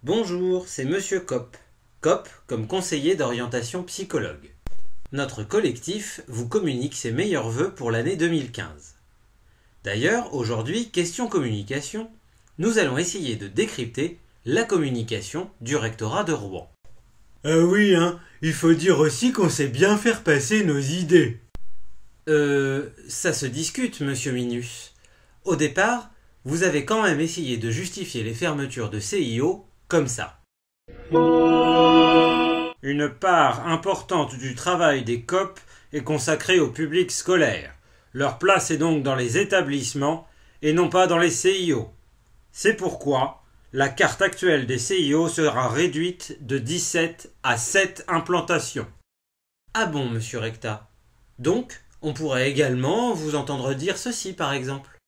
Bonjour, c'est Monsieur Kopp. Kopp comme conseiller d'orientation psychologue. Notre collectif vous communique ses meilleurs vœux pour l'année 2015. D'ailleurs, aujourd'hui, question communication, nous allons essayer de décrypter la communication du rectorat de Rouen. Ah oui, il faut dire aussi qu'on sait bien faire passer nos idées. Ça se discute, Monsieur Minus. Au départ, vous avez quand même essayé de justifier les fermetures de CIO comme ça. Une part importante du travail des COP est consacrée au public scolaire. Leur place est donc dans les établissements et non pas dans les CIO. C'est pourquoi la carte actuelle des CIO sera réduite de 17 à 7 implantations. Ah bon, monsieur Recta. Donc, on pourrait également vous entendre dire ceci, par exemple.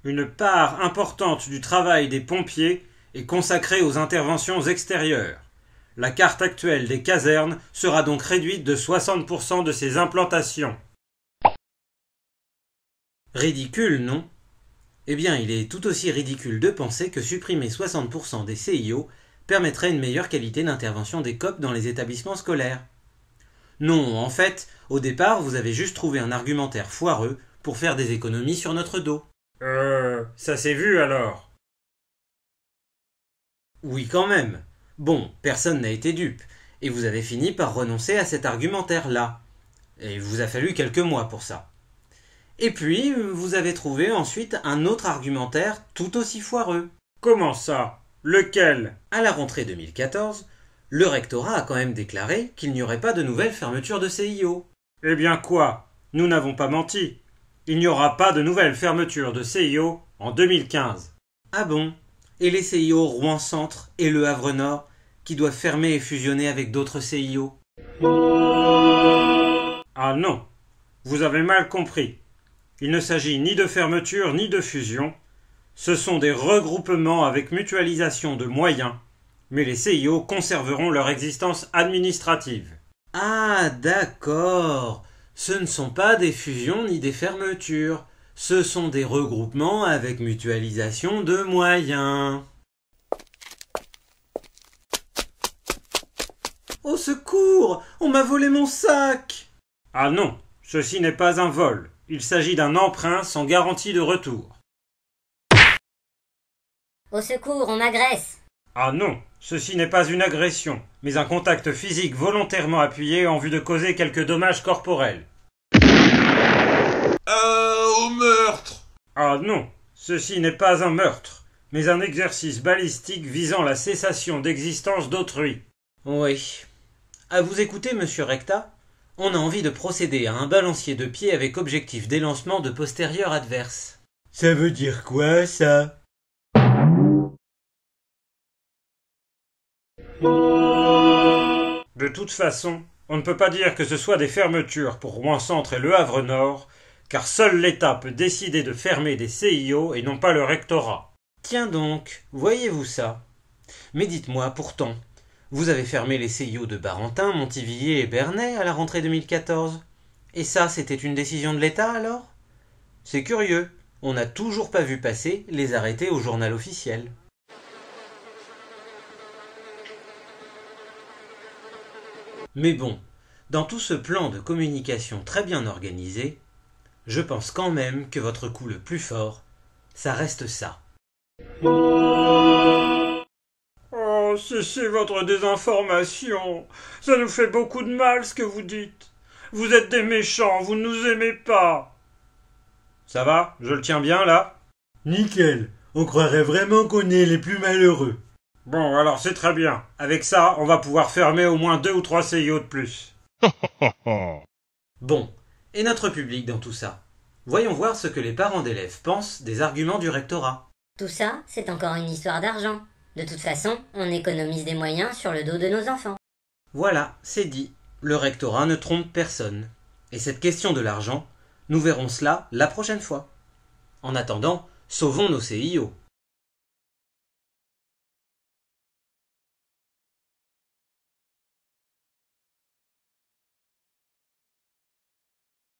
Une part importante du travail des pompiers est consacrée aux interventions extérieures. La carte actuelle des casernes sera donc réduite de 60% de ces implantations. Ridicule, non ? Eh bien, il est tout aussi ridicule de penser que supprimer 60% des CIO permettrait une meilleure qualité d'intervention des COP dans les établissements scolaires. Non, en fait, au départ, vous avez juste trouvé un argumentaire foireux pour faire des économies sur notre dos. Ça s'est vu alors. Oui, quand même. Bon, personne n'a été dupe, et vous avez fini par renoncer à cet argumentaire-là. Et il vous a fallu quelques mois pour ça. Et puis, vous avez trouvé ensuite un autre argumentaire tout aussi foireux. Comment ça ? Lequel ? À la rentrée 2014, le rectorat a quand même déclaré qu'il n'y aurait pas de nouvelles fermetures de CIO. Eh bien quoi ? Nous n'avons pas menti. Il n'y aura pas de nouvelles fermetures de CIO en 2015. Ah bon ? Et les CIO Rouen-Centre et Le Havre-Nord qui doivent fermer et fusionner avec d'autres CIO ? Ah non, vous avez mal compris. Il ne s'agit ni de fermeture ni de fusion. Ce sont des regroupements avec mutualisation de moyens, mais les CIO conserveront leur existence administrative. Ah d'accord. Ce ne sont pas des fusions ni des fermetures. Ce sont des regroupements avec mutualisation de moyens. Au secours ! On m'a volé mon sac ! Ah non, ceci n'est pas un vol. Il s'agit d'un emprunt sans garantie de retour. Au secours, on m'agresse. Ah non, ceci n'est pas une agression, mais un contact physique volontairement appuyé en vue de causer quelques dommages corporels. Au meurtre! Ah non, ceci n'est pas un meurtre, mais un exercice balistique visant la cessation d'existence d'autrui. Oui. À vous écouter, monsieur Recta, on a envie de procéder à un balancier de pied avec objectif d'élancement de postérieur adverse. Ça veut dire quoi, ça? De toute façon, on ne peut pas dire que ce soit des fermetures pour Rouen-Centre et Le Havre-Nord, car seul l'État peut décider de fermer des CIO et non pas le rectorat. Tiens donc, voyez-vous ça? Mais dites-moi, pourtant, vous avez fermé les CIO de Barentin, Montivilliers et Bernay à la rentrée 2014. Et ça, c'était une décision de l'État alors? C'est curieux, on n'a toujours pas vu passer les arrêtés au journal officiel. Mais bon, dans tout ce plan de communication très bien organisé, je pense quand même que votre coup le plus fort, ça reste ça. Oh, cessez votre désinformation. Ça nous fait beaucoup de mal ce que vous dites. Vous êtes des méchants, vous ne nous aimez pas. Ça va? Je le tiens bien là? Nickel. On croirait vraiment qu'on est les plus malheureux. Bon, alors c'est très bien. Avec ça, on va pouvoir fermer au moins 2 ou 3 CIO de plus. Bon, et notre public dans tout ça? Voyons voir ce que les parents d'élèves pensent des arguments du rectorat. Tout ça, c'est encore une histoire d'argent. De toute façon, on économise des moyens sur le dos de nos enfants. Voilà, c'est dit. Le rectorat ne trompe personne. Et cette question de l'argent, nous verrons cela la prochaine fois. En attendant, sauvons nos CIO.